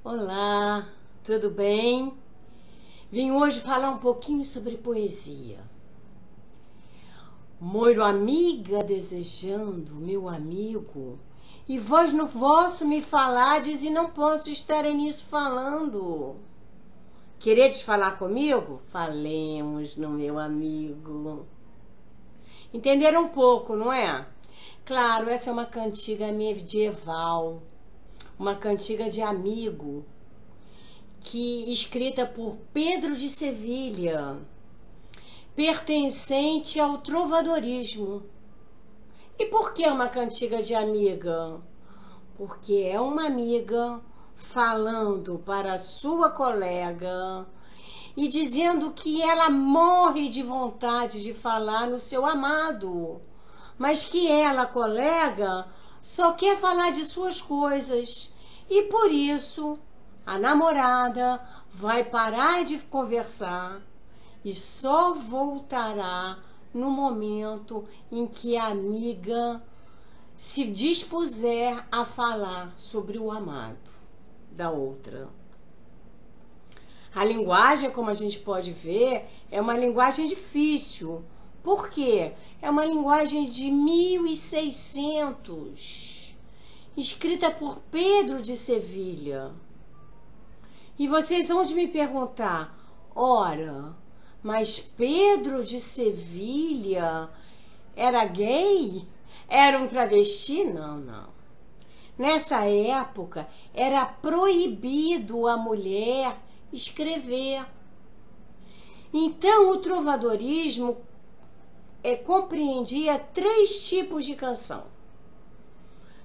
Olá, tudo bem? Vim hoje falar um pouquinho sobre poesia. Moiro amiga desejando, meu amigo, e vós no vosso me falades e não posso estar nisso falando. Queredes falar comigo? Falemos no meu amigo. Entenderam um pouco, não é? Claro, essa é uma cantiga medieval, uma cantiga de amigo, escrita por Pedro de Sevilha, pertencente ao trovadorismo. E por que uma cantiga de amiga? Porque é uma amiga falando para sua colega e dizendo que ela morre de vontade de falar no seu amado, mas que ela, colega, só quer falar de suas coisas e por isso a namorada vai parar de conversar e só voltará no momento em que a amiga se dispuser a falar sobre o amado da outra. A linguagem, como a gente pode ver, é uma linguagem difícil. Por quê? É uma linguagem de 1600, escrita por Pedro de Sevilha. E vocês vão me perguntar, ora, mas Pedro de Sevilha era gay? Era um travesti? Não, não. Nessa época era proibido a mulher escrever. Então o trovadorismo compreendia 3 tipos de canção.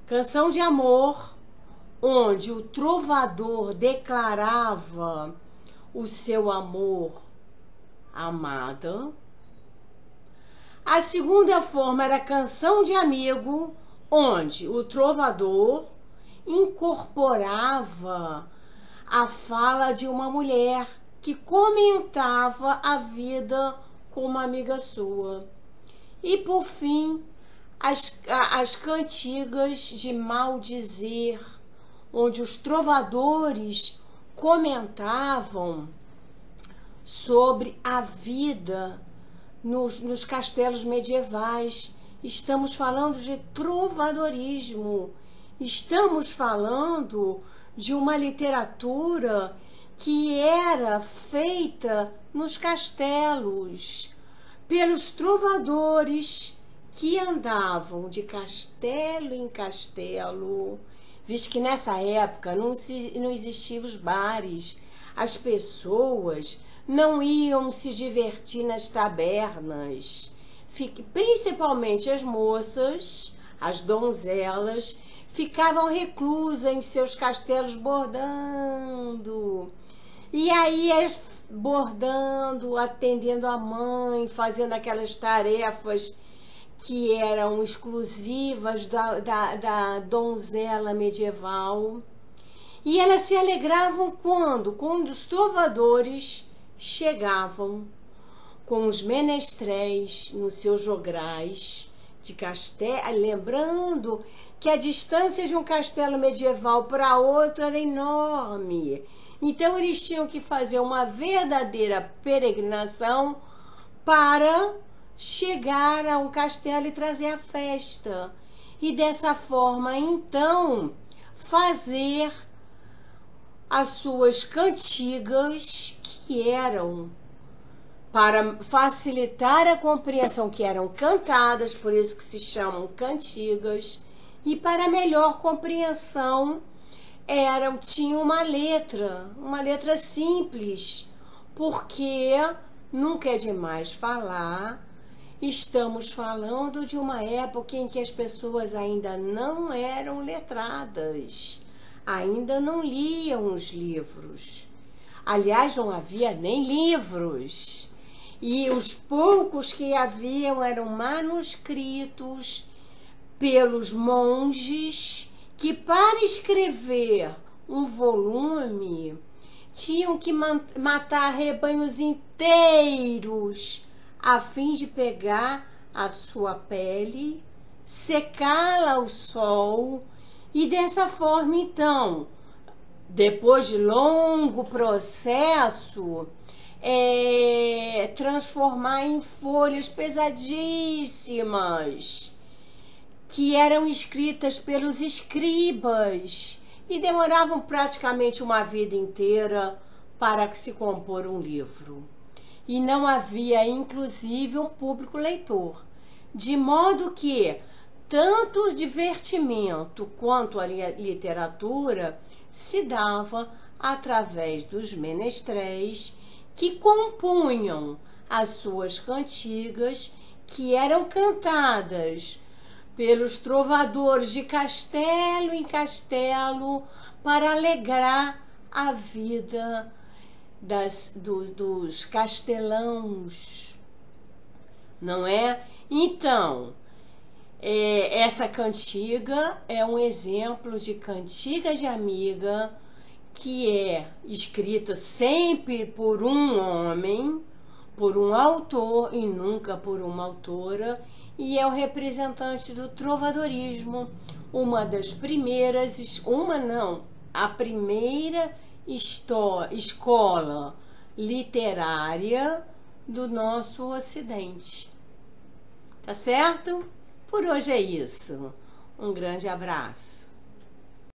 Canção de amor, onde o trovador declarava o seu amor à amada. A segunda forma era canção de amigo, onde o trovador incorporava a fala de uma mulher que comentava a vida com uma amiga sua. E por fim, as cantigas de maldizer, onde os trovadores comentavam sobre a vida nos castelos medievais. Estamos falando de trovadorismo, estamos falando de uma literatura que era feita nos castelos, pelos trovadores que andavam de castelo em castelo, visto que nessa época não existiam os bares, as pessoas não iam se divertir nas tabernas, principalmente as moças, as donzelas, ficavam reclusas em seus castelos bordando. E aí, bordando, atendendo a mãe, fazendo aquelas tarefas que eram exclusivas da donzela medieval. E elas se alegravam quando os trovadores chegavam com os menestréis nos seus jograis de castelo, lembrando que a distância de um castelo medieval para outro era enorme. Então eles tinham que fazer uma verdadeira peregrinação para chegar a um castelo e trazer a festa. E dessa forma, então, fazer as suas cantigas, que eram para facilitar a compreensão, que eram cantadas, por isso que se chamam cantigas, e para melhor compreensão tinha uma letra simples, porque nunca é demais falar, estamos falando de uma época em que as pessoas ainda não eram letradas, ainda não liam os livros. Aliás, não havia nem livros. E os poucos que haviam eram manuscritos pelos monges que, para escrever um volume, tinham que matar rebanhos inteiros a fim de pegar a sua pele, secá-la ao sol e dessa forma, então, depois de longo processo, transformar em folhas pesadíssimas, que eram escritas pelos escribas e demoravam praticamente uma vida inteira para se compor um livro. E não havia, inclusive, um público leitor, de modo que tanto o divertimento quanto a literatura se dava através dos menestréis que compunham as suas cantigas, que eram cantadas pelos trovadores de castelo em castelo para alegrar a vida dos castelãos, não é? Então, essa cantiga é um exemplo de cantiga de amiga, que é escrita sempre por um homem, por um autor e nunca por uma autora, e é o representante do trovadorismo, a primeira escola literária do nosso Ocidente. Tá certo? Por hoje é isso. Um grande abraço.